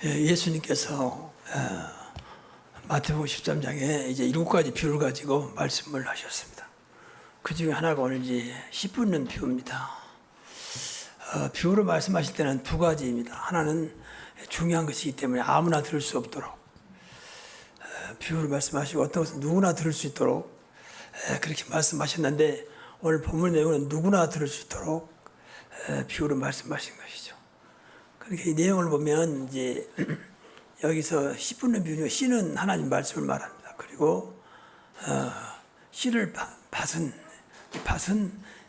예수님께서 마태복음 13장에 이제 7가지 비유를 가지고 말씀을 하셨습니다. 그 중에 하나가 오늘 이제 씨 뿌리는 비유입니다. 비유로 말씀하실 때는 두 가지입니다. 하나는 중요한 것이기 때문에 아무나 들을 수 없도록 비유로 말씀하시고, 어떤 것은 누구나 들을 수 있도록 그렇게 말씀하셨는데, 오늘 본문 내용은 누구나 들을 수 있도록 비유로 말씀하신 것이죠. 그렇게 이 내용을 보면 이제 여기서 씨 뿌리는 비유, 씨는 하나님 말씀을 말합니다. 그리고 씨를 밭은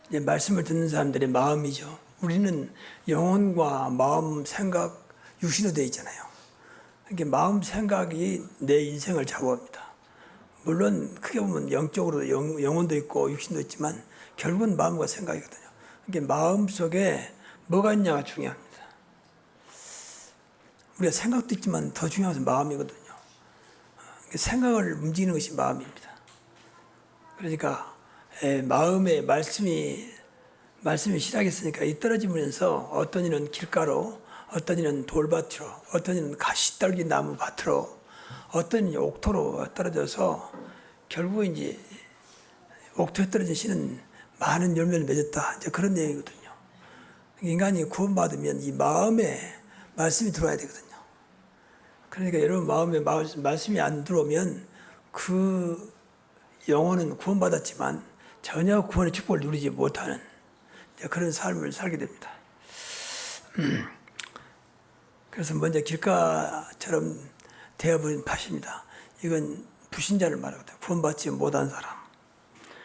이제 말씀을 듣는 사람들의 마음이죠. 우리는 영혼과 마음, 생각, 육신으로 되어 있잖아요. 그러니까 마음, 생각이 내 인생을 좌우합니다. 물론 크게 보면 영적으로 영혼도 있고 육신도 있지만 결국은 마음과 생각이거든요. 그러니까 마음 속에 뭐가 있냐가 중요합니다. 우리가 생각도 있지만 더 중요한 것은 마음이거든요. 생각을 움직이는 것이 마음입니다. 그러니까 마음의 말씀이 시작했으니까 이 떨어지면서 어떤 이는 길가로, 어떤 이는 돌밭으로, 어떤 이는 가시떨기 나무 밭으로, 어떤 이는 옥토로 떨어져서 결국 이제 옥토에 떨어진 씨는 많은 열매를 맺었다. 이제 그런 내용이거든요. 인간이 구원받으면 이 마음에 말씀이 들어와야 되거든요. 그러니까 여러분 마음에 말씀이 안 들어오면 그 영혼은 구원받았지만 전혀 구원의 축복을 누리지 못하는 그런 삶을 살게 됩니다. 그래서 먼저 길가처럼 되어버린 밭입니다. 이건 불신자를 말하거든요. 구원받지 못한 사람.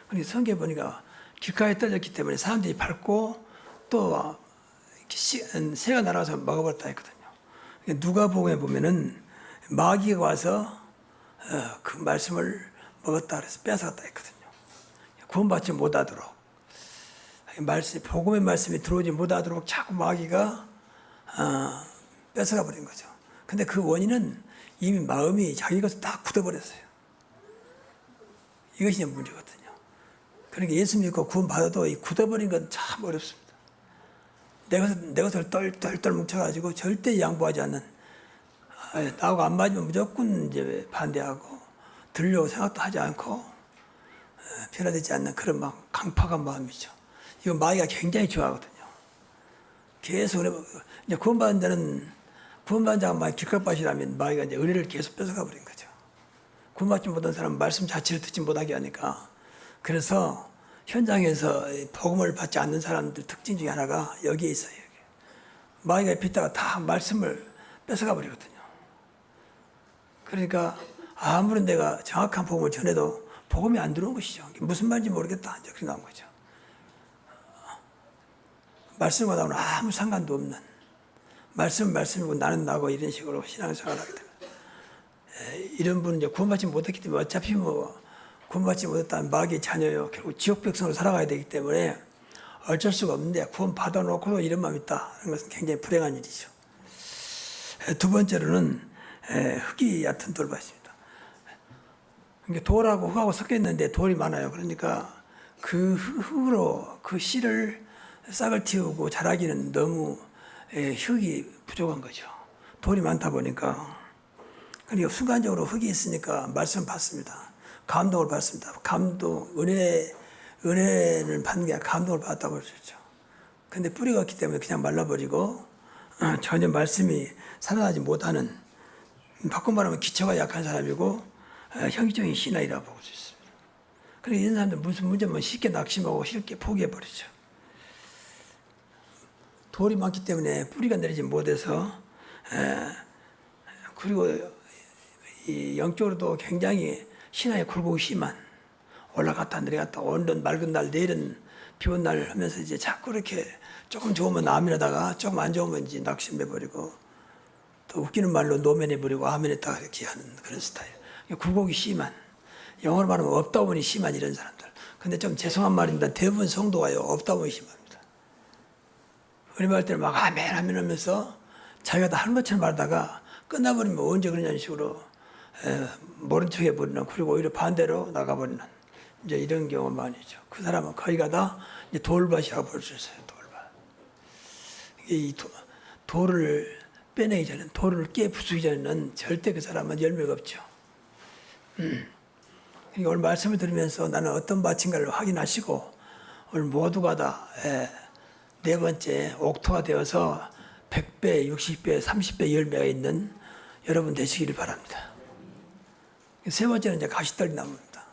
그런데 성경에 보니까 길가에 떨어졌기 때문에 사람들이 밟고 또 새가 날아와서 먹어버렸다 했거든요. 누가복음에 보면은 마귀가 와서 그 말씀을 먹었다 그래서 뺏어갔다 했거든요. 구원받지 못하도록, 복음의 말씀이 들어오지 못하도록 자꾸 마귀가 뺏어가 버린 거죠. 근데 그 원인은 이미 마음이 자기 것을 다 굳어버렸어요. 이것이 문제거든요. 그러니까 예수 믿고 구원받아도 이 굳어버린 건 참 어렵습니다. 내 것을 똘똘 뭉쳐가지고 절대 양보하지 않는, 나하고 안 맞으면 무조건 이제 반대하고 들으려고 생각도 하지 않고 변화되지 않는 그런 막 강팍한 마음이죠. 이거 마귀가 굉장히 좋아하거든요. 계속 이제 구원받은 자가 막 길가밭이라면 마귀가 이제 은혜를 계속 뺏어가 버린 거죠. 구원받지 못한 사람은 말씀 자체를 듣지 못하게 하니까. 그래서 현장에서 복음을 받지 않는 사람들 특징 중에 하나가 여기에 있어요. 여기. 마귀가 옆에 있다가 다 말씀을 뺏어가 버리거든요. 그러니까 아무런 내가 정확한 복음을 전해도 복음이 안 들어온 것이죠. 무슨 말인지 모르겠다. 이제 그렇게 나온 거죠. 말씀과 나오는 아무 상관도 없는, 말씀이고 나는 나고 이런 식으로 신앙생활을 하게 됩니다. 이런 분은 이제 구원받지 못했기 때문에 어차피 구원받지 못했다는 마귀의 자녀요. 결국 지옥 백성으로 살아가야 되기 때문에 어쩔 수가 없는데 구원 받아놓고도 이런 마음이 있다. 그런 것은 굉장히 불행한 일이죠. 두 번째로는 흙이 얕은 돌밭입니다. 그러니까 돌하고 흙하고 섞여 있는데 돌이 많아요. 그러니까 그 흙으로 그 씨를 싹을 틔우고 자라기는 너무 흙이 부족한 거죠. 돌이 많다 보니까. 그러니까 순간적으로 흙이 있으니까 말씀 받습니다. 감동을 받습니다. 은혜를 받는 게 아니라 감동을 받았다고 할 수 있죠. 근데 뿌리가 없기 때문에 그냥 말라버리고 전혀 말씀이 살아나지 못하는, 바꿔 말하면 기초가 약한 사람이고 형기적인 신앙이라고 볼 수 있습니다. 그러니까 이런 사람들 무슨 문제면 쉽게 낙심하고 쉽게 포기해버리죠. 돌이 많기 때문에 뿌리가 내리지 못해서, 그리고 이 영적으로도 굉장히 신앙의 굴곡이 심한, 올라갔다 내려갔다 오늘은 맑은 날 내일은 비 온 날 하면서 이제 자꾸 이렇게 조금 좋으면 아멘하다가 조금 안 좋으면 이제 낙심해버리고 또 웃기는 말로 노면해버리고 아멘했다가 이렇게 하는 그런 스타일. 굴곡이 심한, 영어로 말하면 업다운이 심한 이런 사람들. 근데 좀 죄송한 말입니다. 대부분 성도가요 업다운이 심합니다. 은혜받을 때는 막 아멘 하면서 자기가 다 하는 것처럼 말하다가 끝나버리면 언제 그러냐는 식으로 모른 척 해버리는, 그리고 오히려 반대로 나가버리는 이제 이런 경우가 많이죠. 그 사람은 거기가 다 이제 돌밭이라고 볼 수 있어요. 돌밭. 이 돌을 빼내기 전에 돌을 깨 부수기 전에는 절대 그 사람은 열매가 없죠. 그러니까 오늘 말씀을 들으면서 나는 어떤 밭인가를 확인하시고 오늘 모두가 다 네 번째 옥토가 되어서 100배, 60배, 30배 열매가 있는 여러분 되시기를 바랍니다. 세 번째는 이제 가시떨기 나무입니다.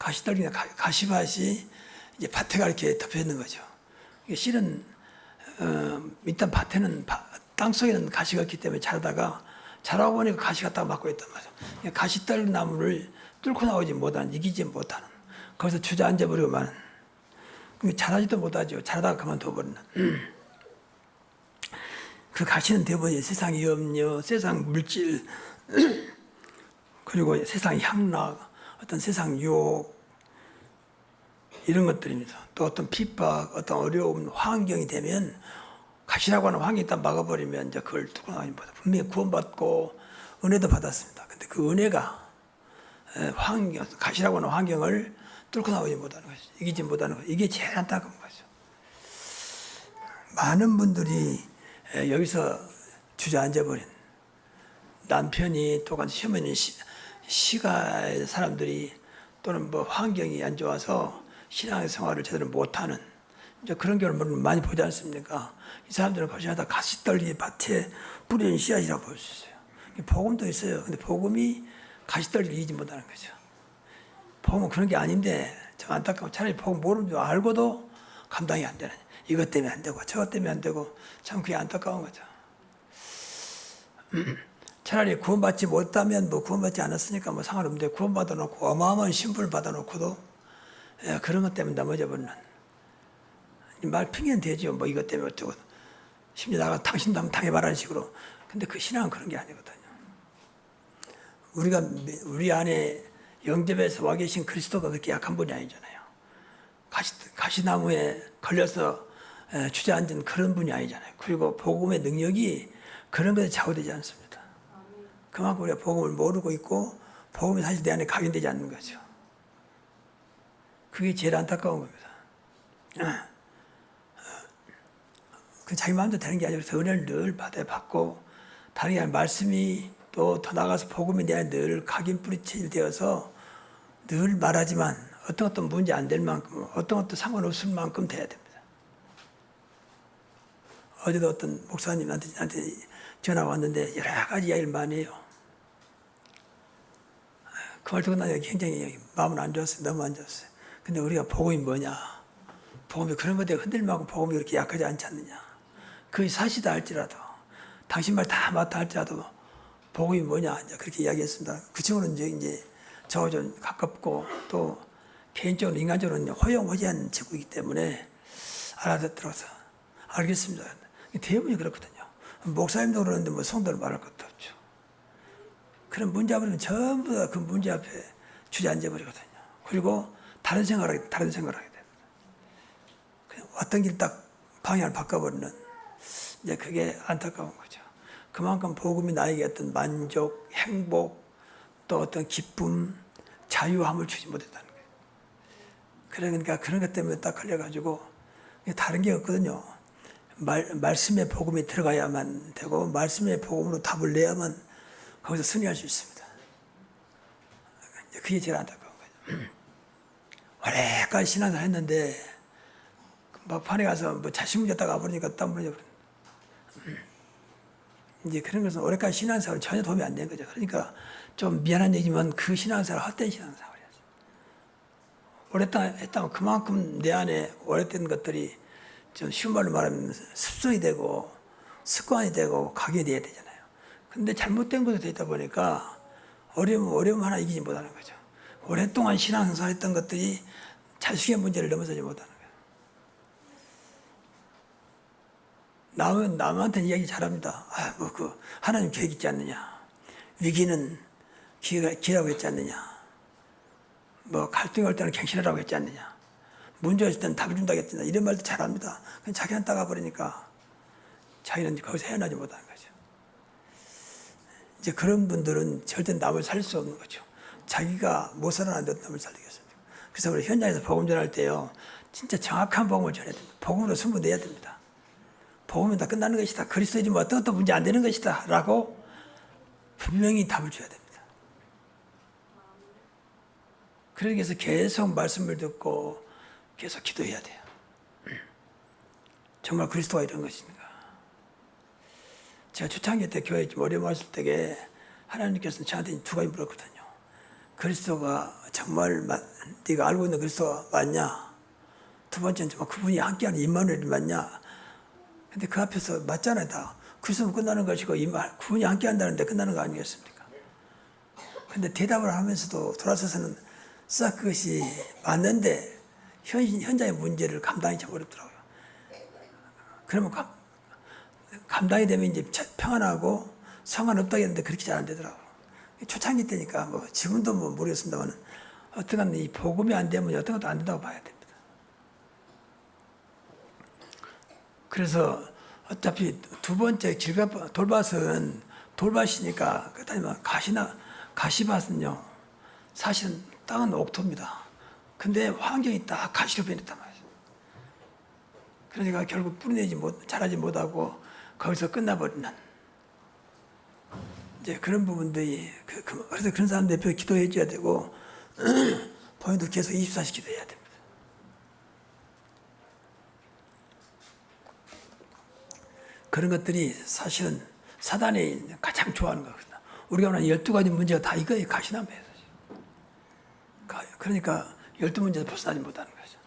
가시떨기나 가시밭이 이제 밭에가 이렇게 덮여 있는 거죠. 실은 일단 밭에는 땅 속에는 가시가 없기 때문에 자라다가 자라고 보니까 가시가 딱 막고 있단 말이죠. 가시떨기 나무를 뚫고 나오지 못하는, 이기지 못하는, 거기서 주저앉아 버리고만 자라지도 못하죠. 자라다가 그만둬버리는. 그 가시는 대부분 세상 염려, 세상 물질, 그리고 세상 향락, 어떤 세상 유혹, 이런 것들입니다. 또 어떤 핍박, 어떤 어려움, 환경이 되면 가시라고 하는 환경이 딱 막아버리면 이제 그걸 뚫고 나가지 못하고 분명히 구원받고 은혜도 받았습니다. 근데 그 은혜가 가시라고 하는 환경을 뚫고 나오지 못하는 것이죠. 이기지 못하는 것. 이게 제일 안타까운 거죠. 많은 분들이 여기서 주저앉아버린 남편이 또한 시어머니 시가 사람들이 또는 뭐 환경이 안 좋아서 신앙생활을 제대로 못하는 이제 그런 경우를 많이 보지 않습니까? 이 사람들은 거기서 하다 가시떨기 밭에 뿌리는 씨앗이라고 볼 수 있어요. 복음도 있어요. 근데 복음이 가시떨기를 이기지 못하는 거죠. 복음은 그런 게 아닌데 참 안타까워. 차라리 복음 모르는 줄 알고도 감당이 안 되는, 이것 때문에 안 되고 저것 때문에 안 되고 참 그게 안타까운 거죠. 차라리 구원받지 못하면 뭐 구원받지 않았으니까 뭐 상관없는데 구원받아 놓고 어마어마한 신분을 받아 놓고도 그런 것 때문에 넘어져 버리는 말 핑계는 되죠. 뭐 이것 때문에 어쩌고 심지어 나가 당신도 한번 당해봐라는 식으로. 근데 그 신앙은 그런 게 아니거든요. 우리 안에 영접에서 와 계신 그리스도가 그렇게 약한 분이 아니잖아요. 가시나무에 걸려서 주저앉은 그런 분이 아니잖아요. 그리고 복음의 능력이 그런 것에 좌우되지 않습니다. 그만큼 우리가 복음을 모르고 있고 복음이 사실 내 안에 각인되지 않는 거죠. 그게 제일 안타까운 겁니다. 그 자기 마음대로 되는 게 아니라 은혜를 늘 받고 다른 게 아니라 말씀이 또 더 나가서 복음이 내 안에 늘 각인 뿌리칠 되어서 늘 말하지만 어떤 것도 문제 안 될 만큼 어떤 것도 상관없을 만큼 돼야 됩니다. 어제도 어떤 목사님한테 전화가 왔는데 여러 가지 이야기를 많이 해요. 그 말 듣고 나서 굉장히 마음은 안 좋았어요. 너무 안 좋았어요. 근데 우리가 복음이 뭐냐? 복음이 그런 것에 흔들리고 복음이 그렇게 약하지 않지 않느냐? 그게 사실이다 할지라도 당신 말 다 맞다 할지라도 복음이 뭐냐? 이제 그렇게 이야기했습니다. 그 친구는 이제 저와 좀 가깝고 또 개인적으로 인간적으로 허용허지한 친구이기 때문에 알아듣더라고요. 알겠습니다. 대부분이 그렇거든요. 목사님도 그러는데 뭐 성도는 말할 것도 없죠. 그런 문제 앞에 전부 다 그 문제 앞에 주저앉아 버리거든요. 그리고 다른 생각을 하게 됩니다. 그냥 왔던 길 딱 방향을 바꿔버리는 이제 그게 안타까운 거죠. 그만큼 복음이 나에게 어떤 만족, 행복, 또 어떤 기쁨, 자유함을 주지 못했다는 거예요. 그러니까 그런 것 때문에 딱 걸려가지고 다른 게 없거든요. 말씀의 복음이 들어가야만 되고 말씀의 복음으로 답을 내야만 거기서 승리할 수 있습니다. 그게 제일 안타까운 거죠. 오래까지 신앙생활 했는데 막판에 가서 뭐 자식 문제 딱 와버리니까 땀 흘려. 이제 그런 것은 오래까지 신앙생활은 전혀 도움이 안 되는 거죠. 그러니까 좀 미안한 얘기지만 그 신앙생활 헛된 신앙생활이었어요. 오랫동안 했다면 그만큼 내 안에 오래된 것들이 좀 쉬운 말로 말하면 습성이 되고 습관이 되고 각이 돼야 되잖아요. 근데 잘못된 것도 되다 보니까 어려움 하나 이기지 못하는 거죠. 오랫동안 신앙생활 했던 것들이 자식의 문제를 넘어서지 못하는 거예요. 남한테 이야기 잘합니다. 하나님 계획 있지 않느냐. 위기는 기회라고 했지 않느냐. 뭐 갈등이 올 때는 갱신하라고 했지 않느냐. 문제가 있을 때는 답을 준다고 했지 않느냐. 이런 말도 잘합니다. 그냥 자기한테 따가버리니까 자기는 거기서 헤어나지 못하는 거죠. 이제 그런 분들은 절대 남을 살릴 수 없는 거죠. 자기가 못 살아나는데 남을 살리겠습니다. 그래서 우리 현장에서 복음 전할 때요. 진짜 정확한 복음을 전해야 됩니다. 복음으로 승부내야 됩니다. 복음이 다 끝나는 것이다. 그리스도인이면 어떤 것도 문제 안 되는 것이다. 라고 분명히 답을 줘야 됩니다. 그러기 위해서 계속 말씀을 듣고 계속 기도해야 돼요. 정말 그리스도가 이런 것인가. 제가 초창기 때 교회에 어려움 왔을 때에 하나님께서는 저한테 두 가지 물었거든요. 그리스도가 정말 네가 알고 있는 그리스도가 맞냐? 두 번째는 정말 그분이 함께하는 임마누엘이 맞냐? 근데 그 앞에서 맞잖아요. 다 그리스도는 끝나는 것이고 그분이 함께한다는데 끝나는 거 아니겠습니까? 근데 대답을 하면서도 돌아서서는 싹 그것이 맞는데 현장의 문제를 감당이 참 어렵더라고요. 그러면 감당이 되면 이제 평안하고 상관없다고 했는데 그렇게 잘 안 되더라고요. 초창기 때니까 뭐 지금도 뭐 모르겠습니다만 어떻든 이 복음이 안 되면 어떤 것도 안 된다고 봐야 됩니다. 그래서 어차피 두 번째 돌밭은 돌밭이니까 그다음에 가시밭은요 사실은 땅은 옥토입니다. 근데 환경이 딱 가시로 변했단 말이에요. 그러니까 결국 자라지 못하고 거기서 끝나버리는 이제 그런 부분들이 그래서 그런 사람들 옆에 기도해 줘야 되고 본인도 계속 24시간 기도해야 됩니다. 그런 것들이 사실은 사단이 가장 좋아하는 거거든요. 우리가 말하는 12가지 문제가 다 이거에 가시나무예요. 그러니까 12문제에서 벗어나지 못하는 거죠.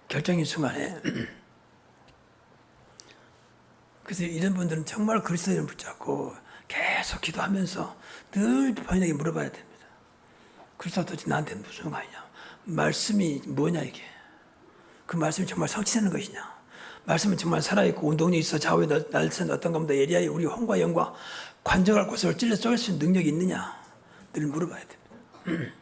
결정인 순간에 그래서 이런 분들은 정말 그리스도를 붙잡고 계속 기도하면서 늘 본인에게 물어봐야 됩니다. 그리스도 도대체 나한테 무슨 말이냐? 말씀이 뭐냐 이게? 그 말씀이 정말 성취되는 것이냐? 말씀은 정말 살아있고 운동이 있어 좌우에 날선 어떤 것보다 예리하게 우리 혼과 영과 관절할 곳을 찔러 쪼갤 수 있는 능력이 있느냐? 늘 물어봐야 됩니다.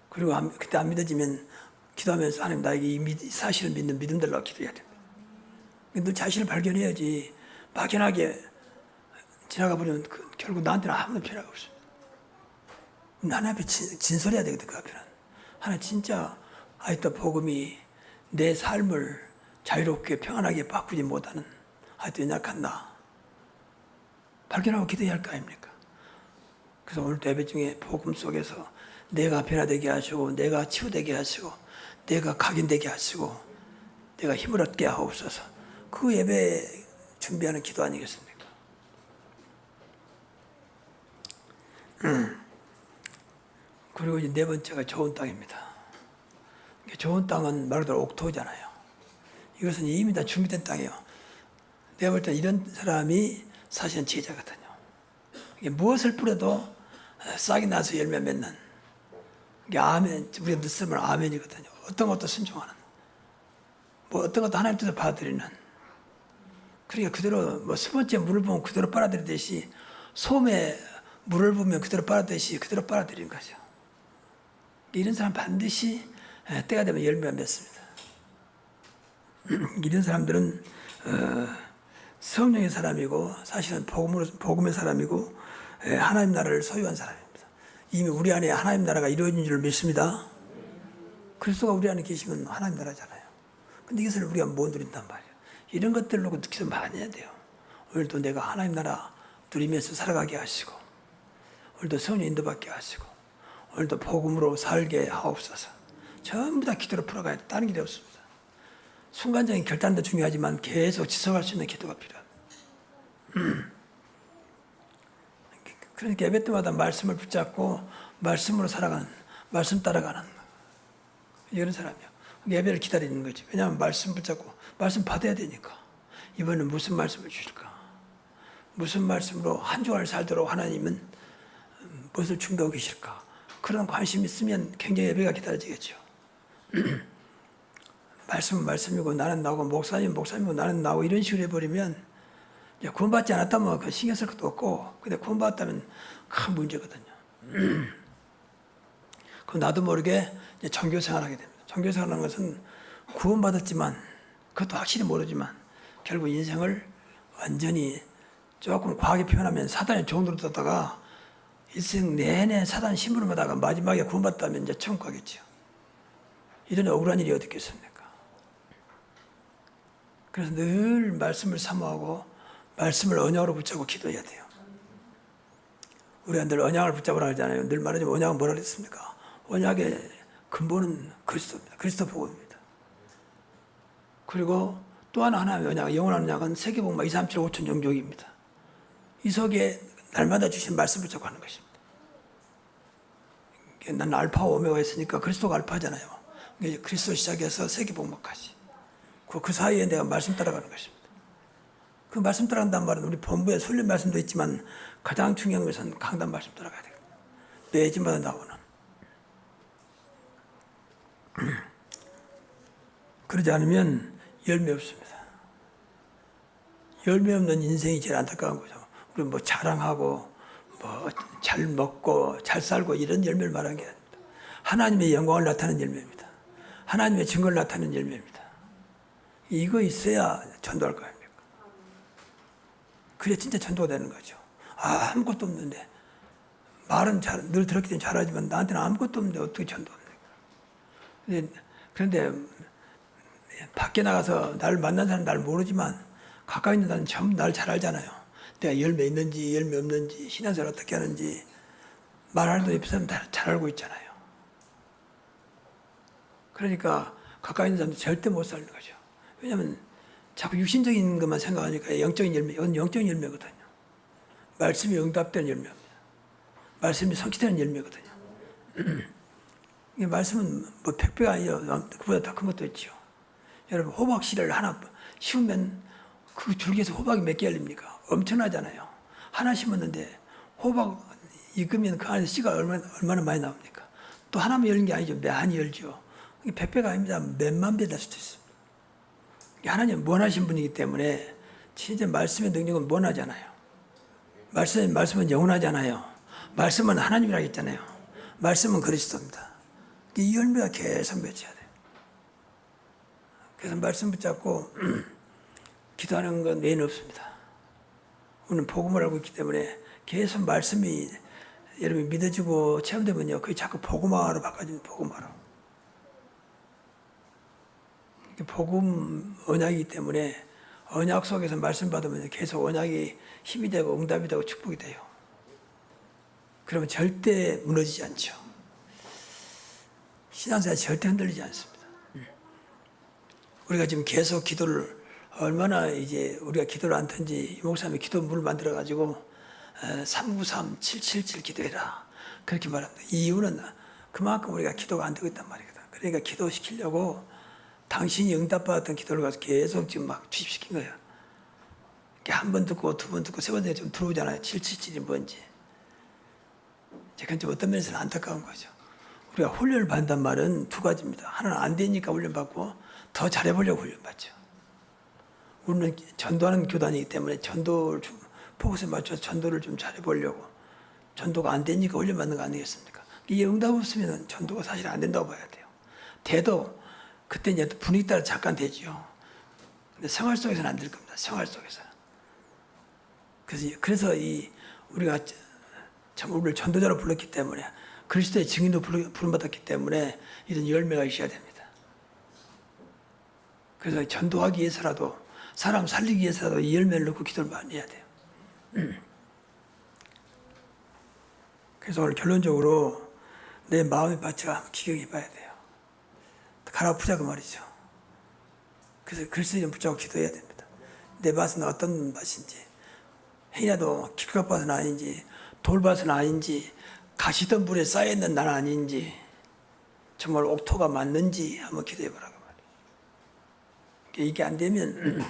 그리고 그때 안 믿어지면 기도하면서 하나님 나에게 이 사실을 믿는 믿음 달라고 기도해야 됩니다. 늘 자신을 발견해야지 막연하게 지나가 버리면 결국 나한테는 아무런 필요가 없습니다. 하나님 앞에 진솔해야 되거든. 그 앞에는 하나님 진짜 하여튼 복음이 내 삶을 자유롭게 평안하게 바꾸지 못하는 하여튼 연약한 나 발견하고 기도해야 할 거 아닙니까? 그래서 오늘도 예배 중에 복음 속에서 내가 변화되게 하시고 내가 치유되게 하시고 내가 각인되게 하시고 내가 힘을 얻게 하옵소서. 그 예배 준비하는 기도 아니겠습니까? 그리고 이제 네 번째가 좋은 땅입니다. 좋은 땅은 말 그대로 옥토잖아요. 이것은 이미 다 준비된 땅이에요. 내가 볼 때 이런 사람이 사실은 제자거든요. 이게 무엇을 뿌려도 싹이 나서 열매 맺는 이게 아멘, 우리가 늦으면 아멘이거든요. 어떤 것도 순종하는, 뭐 어떤 것도 하나님 뜻을 받아들이는. 그러니까 그대로 뭐 수번째 물을 부으면 그대로 빨아들이듯이 솜에 물을 부으면 그대로 빨아들이듯이 그대로 빨아들이는 거죠. 이런 사람 반드시 때가 되면 열매가 맺습니다. 이런 사람들은 성령의 사람이고 사실은 복음의 사람이고 하나님 나라를 소유한 사람입니다. 이미 우리 안에 하나님 나라가 이루어진 줄 믿습니다. 그리스도가 우리 안에 계시면 하나님 나라잖아요. 근데 이것을 우리가 못 누린단 말이에요. 이런 것들로 기도 많이 해야 돼요. 오늘도 내가 하나님 나라 누리면서 살아가게 하시고 오늘도 성령 인도받게 하시고 오늘도 복음으로 살게 하옵소서. 전부 다 기도로 풀어가야 돼. 다른 길이 없습니다. 순간적인 결단도 중요하지만 계속 지속할 수 있는 기도가 필요합니다. 그러니까 예배 때마다 말씀을 붙잡고 말씀으로 살아가는, 말씀 따라가는 이런 사람이요. 예배를 기다리는 거지. 왜냐하면 말씀 붙잡고 말씀 받아야 되니까. 이번엔 무슨 말씀을 주실까? 무슨 말씀으로 한 주간을 살도록 하나님은 무엇을 준비하고 계실까? 그런 관심이 있으면 굉장히 예배가 기다려지겠죠. 말씀은 말씀이고 나는 나고 목사님 목사님이고 나는 나고 이런 식으로 해버리면 구원받지 않았다면 그 신경 쓸 것도 없고 근데 구원받았다면 큰 문제거든요. 그럼 나도 모르게 이제 종교생활하게 됩니다. 종교생활하는 것은 구원받았지만 그것도 확실히 모르지만 결국 인생을 완전히 조금 과하게 표현하면 사단의 종으로 듣다가 일생 내내 사단 심부름 하다가 마지막에 구원받다면 이제 천국 가겠죠. 이런 억울한 일이 어디 있겠습니까? 그래서 늘 말씀을 사모하고 말씀을 언약으로 붙잡고 기도해야 돼요. 우리가 늘 언약을 붙잡으라 하잖아요. 늘 말하지만 언약은 뭐라 그랬습니까? 언약의 근본은 그리스도입니다. 그리스도 복음입니다. 그리고 또 하나의 언약, 영원한 언약은 세계복음화 2, 3, 7, 5천 영족입니다. 이 속에 날마다 주신 말씀을 붙잡고 하는 것입니다. 나는 알파와 오메가 했으니까 그리스도가 알파잖아요. 그리스도 시작해서 세계복음화까지. 그 사이에 내가 말씀 따라가는 것입니다. 그 말씀 따라간다는 말은 우리 본부에 설립 말씀도 있지만 가장 중요한 것은 강단 말씀 따라가야 됩니다. 매주마다 나오는. 그러지 않으면 열매 없습니다. 열매 없는 인생이 제일 안타까운 거죠. 우리 뭐 자랑하고 뭐 잘 먹고 잘 살고 이런 열매를 말하는 게 아닙니다. 하나님의 영광을 나타내는 열매입니다. 하나님의 증거를 나타내는 열매입니다. 이거 있어야 전도할 거 아닙니까? 그래 진짜 전도가 되는 거죠. 아무것도 없는데 말은 늘 들었기 때문에 잘하지만 나한테는 아무것도 없는데 어떻게 전도합니까? 그런데 밖에 나가서 나를 만난 사람은 날 모르지만 가까이 있는 사람은 전부 날 잘 알잖아요. 내가 열매 있는지 열매 없는지 신앙생활 어떻게 하는지 말하는 데 옆에 사람 다 잘 알고 있잖아요. 그러니까 가까이 있는 사람도 절대 못 살는 거죠. 왜냐하면 자꾸 육신적인 것만 생각하니까 영적인 열매, 이건 영적인 열매거든요. 말씀이 응답되는 열매입니다. 말씀이 성취되는 열매거든요. 이 말씀은 뭐 100배가 아니라 그보다 더 큰 것도 있죠. 여러분 호박 씨를 하나 심으면 그 줄기에서 호박이 몇 개 열립니까? 엄청나잖아요. 하나 심었는데 호박 익으면 그 안에 씨가 얼마나 많이 나옵니까? 또 하나만 열린 게 아니죠. 많이 열죠. 100배가 아닙니다. 몇만 배 될 수도 있습니다. 하나님 원하신 분이기 때문에 진짜 말씀의 능력은 원하잖아요. 말씀은 영원하잖아요. 말씀은 하나님이라고 했잖아요. 말씀은 그리스도입니다. 이 열매가 계속 맺혀야 돼요. 그래서 말씀 붙잡고 기도하는 건 외에는 없습니다. 우리는 복음을 알고 있기 때문에 계속 말씀이 여러분이 믿어지고 체험되면요. 그게 자꾸 복음화로 바꿔집니다. 복음화로. 복음 언약이기 때문에 언약 속에서 말씀 받으면 계속 언약이 힘이 되고 응답이 되고 축복이 돼요. 그러면 절대 무너지지 않죠. 신앙생활 절대 흔들리지 않습니다. 우리가 지금 계속 기도를 얼마나 이제 우리가 기도를 안 턴지 목사님이 기도문을 만들어 가지고 393, 777 기도해라 그렇게 말합니다. 이유는 그만큼 우리가 기도가 안 되고 있단 말이거든. 그러니까 기도시키려고 당신이 응답받았던 기도를 가서 계속 지금 막 투입시킨 거예요. 한 번 듣고 두 번 듣고 세 번 듣고 좀 들어오잖아요. 777이 뭔지. 이제 그건 좀 어떤 면에서는 안타까운 거죠. 우리가 훈련을 받는단 말은 두 가지입니다. 하나는 안 되니까 훈련받고 더 잘해보려고 훈련받죠. 우리는 전도하는 교단이기 때문에 전도를 좀 포커스에 맞춰서 전도를 좀 잘해보려고 전도가 안 되니까 훈련받는 거 아니겠습니까? 이게 응답 없으면 전도가 사실 안 된다고 봐야 돼요. 돼도 그때 이제 분위기 따라 잠깐 되죠. 근데 생활 속에서는 안 될 겁니다. 생활 속에서는. 그래서 우리가 참 우리를 전도자로 불렀기 때문에 그리스도의 증인도 부름받았기 때문에 이런 열매가 있어야 됩니다. 그래서 전도하기 위해서라도 사람 살리기 위해서라도 이 열매를 넣고 기도를 많이 해야 돼요. 그래서 오늘 결론적으로 내 마음의 밭을 한번 기경해 봐야 돼요. 갈아엎자 그 말이죠. 그래서 그리스도인 붙잡고 기도해야 됩니다. 내 밭은 어떤 밭인지 행이라도 길가밭은 아닌지 돌밭은 아닌지 가시던 물에 쌓여있는 난 아닌지 정말 옥토가 맞는지 한번 기도해 보라고 말이에요. 이게 안 되면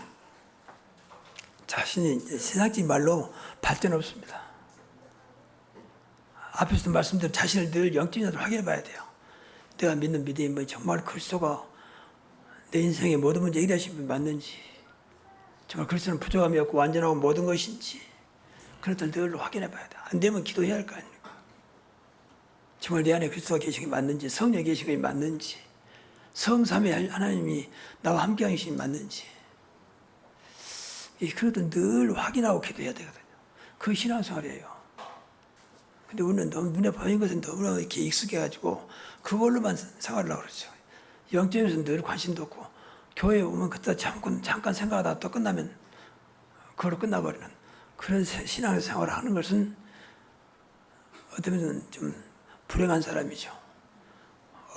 자신이 세상적인 말로 발전 없습니다. 앞에서도 말씀대로 자신을 늘 영적인으로 확인해 봐야 돼요. 내가 믿는 믿음이 정말 그리스도가 내 인생의 모든 문제 해결하신 분이 맞는지 정말 그리스도는 부족함이 없고 완전하고 모든 것인지 그런 것들 늘 확인해 봐야 돼요. 안 되면 기도해야 할 거 아닙니까? 정말 내 안에 그리스도가 계신 게 맞는지 성령이 계신 게 맞는지 성삼위 하나님이 나와 함께 하신 게 맞는지 그런 것들 늘 확인하고 기도해야 되거든요. 그게 신앙생활이에요. 근데 우리는 너무 눈에 보이는 것은 너무나 이렇게 익숙해가지고 그걸로만 생활하려고 그러죠. 영적에서는 늘 관심도 없고 교회에 오면 그때 잠깐 생각하다가 또 끝나면 그걸로 끝나버리는 그런 신앙생활을 하는 것은 어떻게 보면 좀 불행한 사람이죠.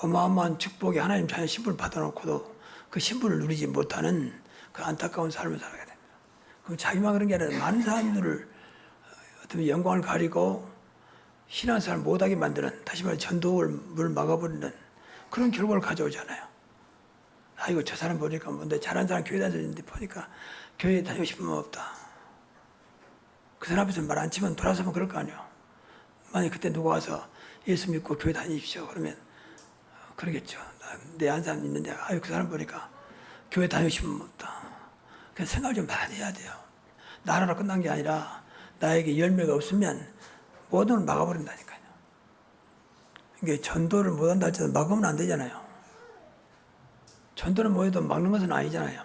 어마어마한 축복이 하나님 자녀 신분을 받아놓고도 그 신분을 누리지 못하는 그 안타까운 삶을 살아야 됩니다. 그럼 자기만 그런 게 아니라 많은 사람들을 어떤 영광을 가리고 신앙생활을 못하게 만드는, 다시 말해 전도를 막아버리는 그런 결과를 가져오잖아요. 아이고 저 사람 보니까 뭔데 잘하는 사람 교회 다니는데 보니까 교회에 다니고 싶은 마음 없다. 그 사람 앞에서 말 안 치면 돌아서면 그럴 거 아니에요. 만약 그때 누가 와서 예수 믿고 교회 다니십시오 그러면 그러겠죠. 내 한 사람 있는데 아유 그 사람 보니까 교회 다니고 싶은 마음 없다. 그래서 생각을 좀 많이 해야 돼요. 나라로 끝난 게 아니라 나에게 열매가 없으면 모든 걸 막아버린다니까요. 이게 전도를 못한다 할지라도 막으면 안 되잖아요. 전도를 못해도 막는 것은 아니잖아요.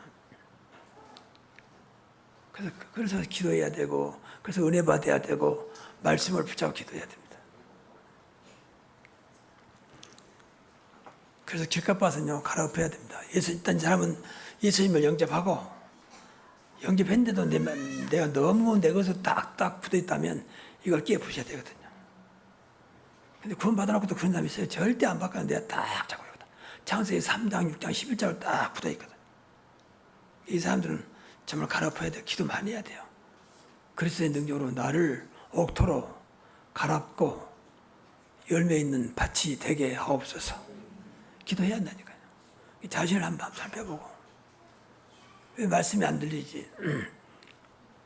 그래서 기도해야 되고, 그래서 은혜 받아야 되고, 말씀을 붙잡고 기도해야 됩니다. 그래서 길값 봐서요, 갈아엎어야 됩니다. 일단 이 사람은 예수님을 영접하고, 영접했는데도 내가 너무 내 것을 딱딱 붙어 있다면 이걸 깨부셔야 되거든요. 근데 구원 받아놓고도 그런 사람이 있어요. 절대 안 바꿔요. 내가 딱 잡고 있거든. 창세기 3장, 6장, 11장을 딱 붙어 있거든. 이 사람들은 정말 갈아엎어야 돼요. 기도 많이 해야 돼요. 그리스도의 능력으로 나를 옥토로 갈아엎고 열매 있는 밭이 되게 하옵소서. 기도해야 한다니까요. 자신을 한번 살펴보고 왜 말씀이 안 들리지?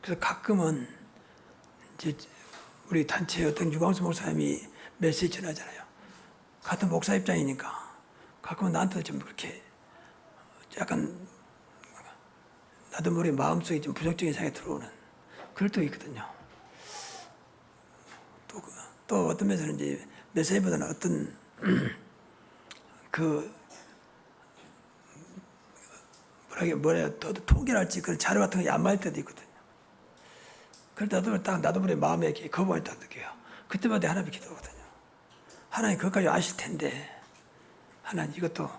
그래서 가끔은 이제 우리 단체 어떤 유광수 목사님이 메시지 전하잖아요. 같은 목사 입장이니까 가끔은 나한테 좀 그렇게 약간 나도 모르게 마음속에 좀 부정적인 생각이 들어오는 그럴 때가 있거든요. 또 어떤 면에서는 이제 메시지보다는 어떤 그 또 통계랄지 그런 자료 같은 거 안 맞을 때도 있거든요. 그럴 때도 딱 나도 모르게 마음에 이렇게 거부감이 딱 느껴요. 그때마다 하나님 기도하거든요. 하나님 그것까지 아실 텐데 하나님 이것도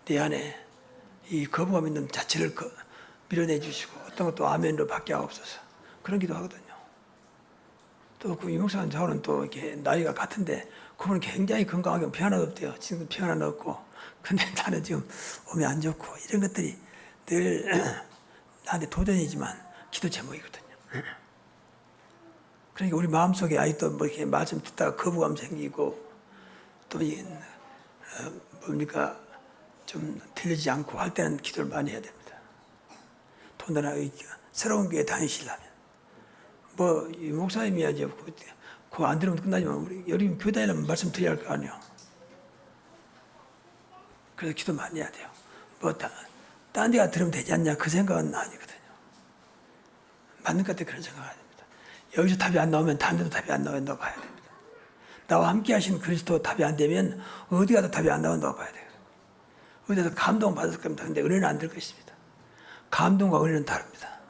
내 안에 이 거부감 있는 자체를 밀어내 주시고 어떤 것도 아멘으로 받게 하옵소서. 그런 기도하거든요. 또 그 유목사님 저는 또 이렇게 나이가 같은데 그분은 굉장히 건강하게 병 하나도 없대요. 지금 병 하나 없고 근데 나는 지금 몸이 안 좋고 이런 것들이 늘 나한테 도전이지만 기도 제목이거든요. 그러니까 우리 마음속에 아직도 뭐 이렇게 말씀 듣다가 거부감 생기고 또 뭡니까 좀 들리지 않고 할 때는 기도를 많이 해야 됩니다. 더군다나 새로운 교회 다니시려면 뭐 목사님이야지 그거 안 들으면 끝나지만 우리 여기 교회 다니려면 말씀 드려야 할 거 아니에요. 그래서 기도 많이 해야 돼요. 뭐 딴 데가 들으면 되지 않냐 그 생각은 아니거든요. 맞는 것 같아 그런 생각 아닙니다. 여기서 답이 안 나오면 다른 데도 답이 안 나온다고 봐야 됩니다. 나와 함께 하신 그리스도 답이 안 되면 어디 가도 답이 안 나온다고 봐야 돼요. 어디서 감동 받았을 겁니다. 근데 은혜는 안 될 것입니다. 감동과 은혜는 다릅니다.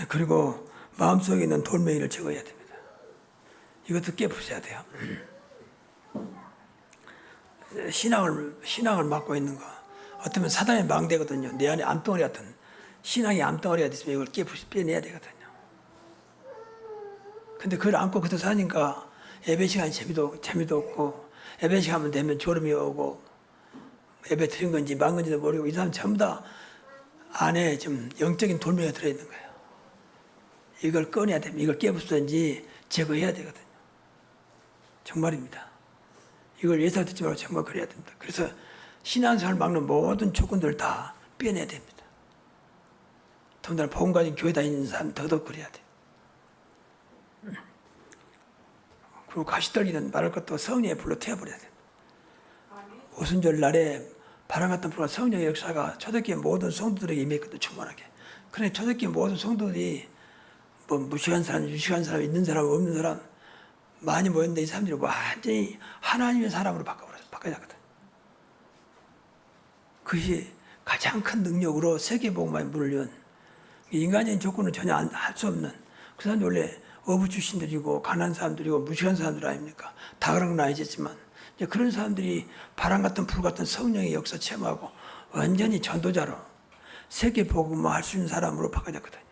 그리고 마음속에 있는 돌멩이를 제거해야 됩니다. 이것도 깨부셔야 돼요. 신앙을 맡고 있는 거 어쩌면 사단의 망대거든요. 내 안에 암덩어리 같은 신앙의 암덩어리가 있으면 이걸 빼내야 되거든요. 근데 그걸 안고 그대로 사니까 예배 시간이 재미도 없고 예배 시간 되면 졸음이 오고 예배 드린 건지 만 건지도 모르고 이 사람 전부 다 안에 좀 영적인 돌멩이가 들어있는 거예요. 이걸 꺼내야 됩니다. 이걸 깨부수든지 제거해야 되거든요. 정말입니다. 이걸 예사 듣지 말고 정말 그래야 됩니다. 그래서 신앙생활을 막는 모든 조건들을 다 빼내야 됩니다. 더군다나 복음 가진 교회 다니는 사람 더더욱 그래야 돼요. 그리고 가시떨기는 말할 것도 성령의 불로 태워버려야 돼요. 오순절 날에 바람 같은 불과 성령의 역사가 초대교회 모든 성도들에게 임했거든요. 충만하게. 그런데 초대교회 모든 성도들이 뭐 무식한 사람, 유식한 사람, 있는 사람, 없는 사람 많이 모였는데 이 사람들이 완전히 하나님의 사람으로 바꿔졌거든. 그것이 가장 큰 능력으로 세계복음화에 문을 연 인간적인 조건은 전혀 할 수 없는 그 사람들 원래 어부 출신들이고 가난한 사람들이고 무식한 사람들 아닙니까? 다 그런 건 아니겠지만 이제 그런 사람들이 바람 같은 불 같은 성령의 역사 체험하고 완전히 전도자로 세계 복음화 할 수 있는 사람으로 바꿔졌거든요.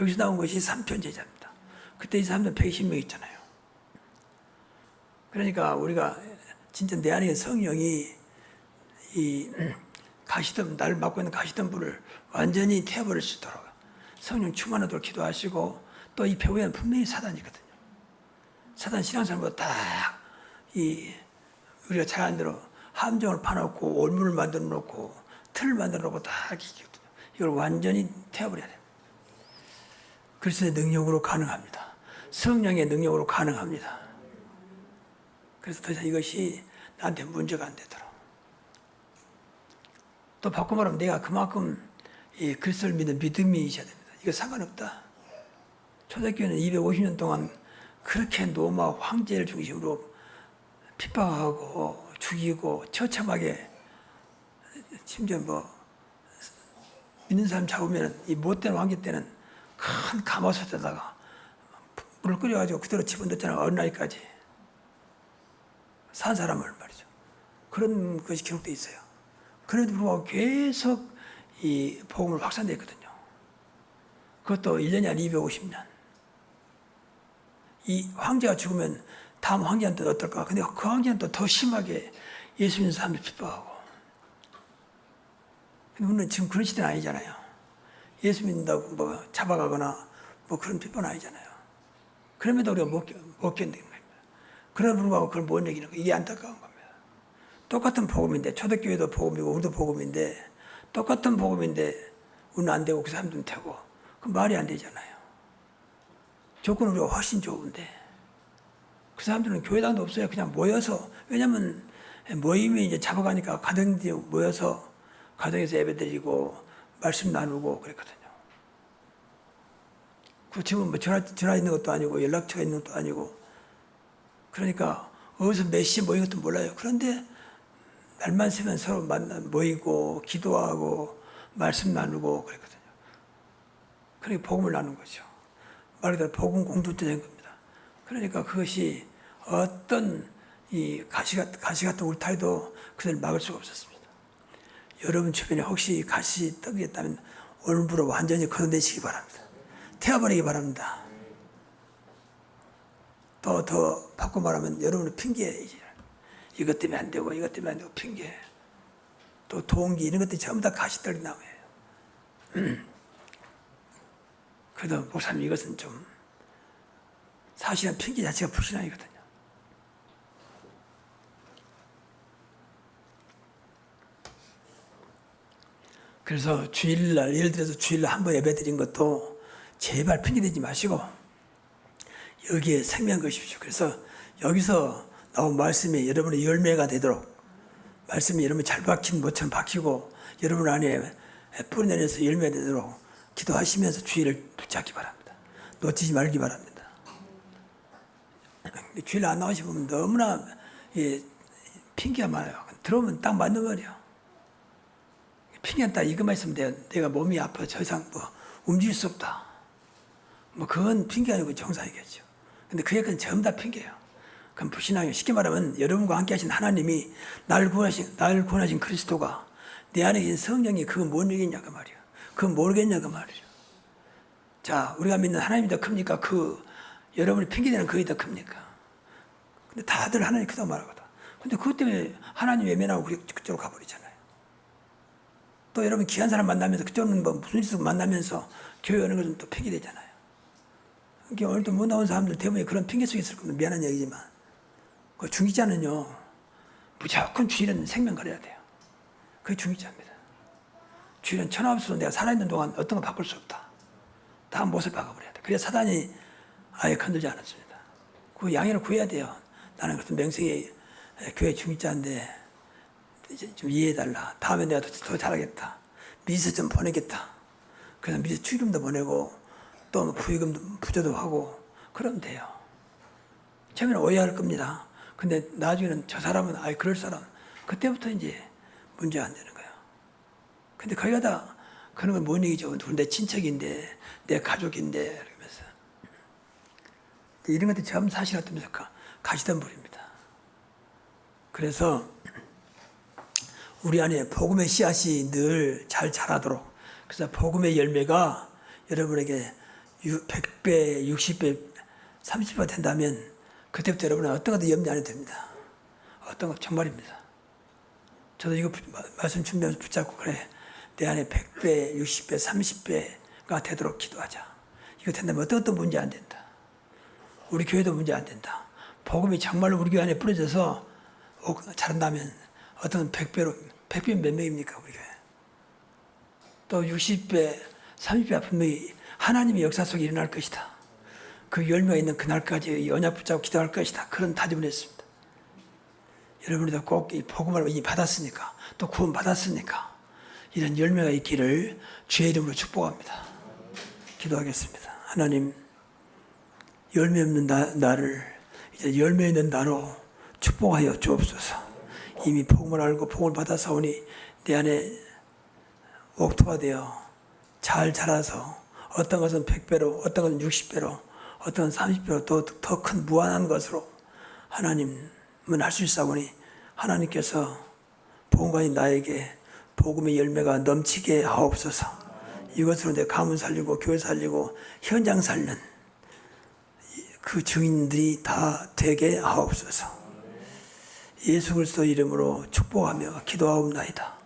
여기서 나온 것이 삼천 제자입니다. 그때 이 사람들 120명 있잖아요. 그러니까 우리가 진짜 내 안에 성령이 이 가시덤, 나를 맡고 있는 가시덤 불을 완전히 태워버릴 수 있도록 성령 충만하도록 기도하시고, 또 이 배후에는 분명히 사단이 있거든요. 사단 신앙생활보다 딱 우리가 잘 아는 대로 함정을 파놓고 올문을 만들어 놓고 틀을 만들어 놓고 다 이렇게 있거든요. 이걸 완전히 태워버려야 돼요. 그리스도의 능력으로 가능합니다. 성령의 능력으로 가능합니다. 그래서 더 이상 이것이 나한테 문제가 안 되도록. 또 바꿔 말하면 내가 그만큼 이 그리스도를 믿는 믿음이 있어야 됩니다. 이거 상관없다. 초대교회는 250년 동안 그렇게 로마 황제를 중심으로 핍박하고 죽이고 처참하게, 심지어 믿는 사람 잡으면 이 못된 황제 때는 큰 가마솥에다가 물을 끓여가지고 그대로 집어넣잖아요. 어린아이까지 산 사람을 말이죠. 그런 것이 기록되어 있어요. 그래도 불구하고 계속 이 복음을 확산됐거든요. 그것도 1년이 아니라 250년. 이 황제가 죽으면 다음 황제한테 어떨까? 근데 그 황제는 또 더 심하게 예수 믿는 사람들 핍박하고. 근데 우리는 지금 그런 시대는 아니잖아요. 예수 믿는다고 잡아가거나 그런 핍박은 아니잖아요. 그럼에도 우리가 못 견디는 겁니다. 그러나 불구하고 그걸 못 이기는 거예요. 이게 안타까운 겁니다. 똑같은 복음인데, 초대교회도 복음이고 우리도 복음인데, 똑같은 복음인데 우리는 안 되고 그 사람들은 되고, 그 말이 안 되잖아요. 조건은 우리가 훨씬 좋은데 그 사람들은 교회당도 없어요. 그냥 모여서, 왜냐하면 모임이 이제 잡아가니까 가정들이 모여서 가정에서 예배드리고 말씀 나누고 그랬거든요. 그 지금 전화 있는 것도 아니고 연락처가 있는 것도 아니고, 그러니까 어디서 몇 시에 모인 것도 몰라요. 그런데 날만 새면 서로 모이고 기도하고 말씀 나누고 그랬거든요. 그러니까 복음을 나눈 거죠. 말 그대로 복음 공동체 된 겁니다. 그러니까 그것이 어떤 이 가시 같은 울타리도 그들 막을 수가 없었습니다. 여러분 주변에 혹시 가시 떡이 있다면 오늘부로 완전히 건너내시기 바랍니다. 태워버리기 바랍니다. 또 더 바꿔 말하면 여러분은 핑계, 이것 때문에 안 되고 이것 때문에 안 되고 핑계, 또 동기 이런 것들이 전부 다 가시떨이 나와요. 그래도 목사님 이것은 좀 사실은 핑계 자체가 불신앙이거든요. 그래서 주일날, 예를 들어서 주일날 한번 예배 드린 것도 제발 핑계대지 마시고 여기에 생명 것이십시오. 그래서 여기서 나온 말씀이 여러분의 열매가 되도록, 말씀이 여러분 잘 박힌 모처럼 박히고 여러분 안에 뿌리내려서 열매 되도록 기도하시면서 주일을 붙잡기 바랍니다. 놓치지 말기 바랍니다. 주일 안 나오시면 너무나 핑계가 많아요. 들어오면 딱 맞는 말이에요. 핑계는 딱 이것만 있으면 내가 몸이 아파 더 이상 움직일 수 없다. 그건 핑계 아니고 정상이겠죠. 근데 그게 전부 다 핑계예요. 그럼 불신앙이에요. 쉽게 말하면 여러분과 함께 하신 하나님이 나를 구원하신 그리스도가 내 안에 계신 성령이 그거 못 이기냐고 말이에요. 그거 모르겠냐고 말이에요. 자, 우리가 믿는 하나님이 더 큽니까? 여러분이 핑계대는 그게 더 큽니까? 근데 다들 하나님 크다고 말하거든. 근데 그것 때문에 하나님 외면하고 그쪽으로 가버리잖아요. 또 여러분 귀한 사람 만나면서 그쪽은 무슨 짓을 만나면서 교회 오는 것은 또 핑계대잖아요. 그러니까 오늘도 못 나온 사람들 대부분 그런 핑계 속에 있을 겁니다. 미안한 얘기지만. 그 중직자는요, 무조건 주일은 생명 걸어야 돼요. 그게 중직자입니다. 주일은 천하없어도 내가 살아있는 동안 어떤 거 바꿀 수 없다. 다 못을 박아버려야 돼. 그래야 사단이 아예 건들지 않았습니다. 그 양해를 구해야 돼요. 나는 같은 명색이 교회 중직자인데 이제 좀 이해해달라. 다음에 내가 더 잘하겠다. 미세 좀 보내겠다. 그래서 미세 축의금도 보내고 또 부의금도 부조도 하고 그러면 돼요. 처음에는 오해할 겁니다. 근데 나중에는 저 사람은 아예 그럴 사람. 그때부터 이제 문제가 안 되는 거예요. 근데 거기 가다 그런 걸 못 이기죠. 내 친척인데 내 가족인데 이러면서 이런 것들이 전부 사실 같으면서 가시덤불입니다. 그래서 우리 안에 복음의 씨앗이 늘 잘 자라도록, 그래서 복음의 열매가 여러분에게 100배, 60배, 30배 된다면 그때부터 여러분은 어떤 것도 염려 안 해도 됩니다. 어떤 것 정말입니다. 저도 이거 말씀 준비하면서 붙잡고 그래. 내 안에 100배, 60배, 30배가 되도록 기도하자. 이거 된다면 어떤 것도 문제 안 된다. 우리 교회도 문제 안 된다. 복음이 정말로 우리 교회 안에 뿌려져서 자란다면 어떤 100배로, 100배면 몇 명입니까 우리 교회. 또 60배, 30배 분명히 하나님의 역사 속에 일어날 것이다. 그 열매가 있는 그날까지 언약 붙잡고 기도할 것이다. 그런 다짐을 했습니다. 여러분들도 꼭 이 복음을 이미 받았으니까, 또 구원 받았으니까 이런 열매가 있기를 주의 이름으로 축복합니다. 기도하겠습니다. 하나님, 열매 없는 나를 이제 열매 있는 나로 축복하여 주옵소서. 이미 복음을 알고 복음을 받아서오니 내 안에 옥토가 되어 잘 자라서 어떤 것은 100배로, 어떤 것은 60배로, 어떤 것은 30배로 더 큰 무한한 것으로 하나님은 할 수 있사오니 하나님께서 복음가인 나에게 복음의 열매가 넘치게 하옵소서. 이것으로 내 가문 살리고 교회 살리고 현장 살는 그 증인들이 다 되게 하옵소서. 예수 그리스도 이름으로 축복하며 기도하옵나이다.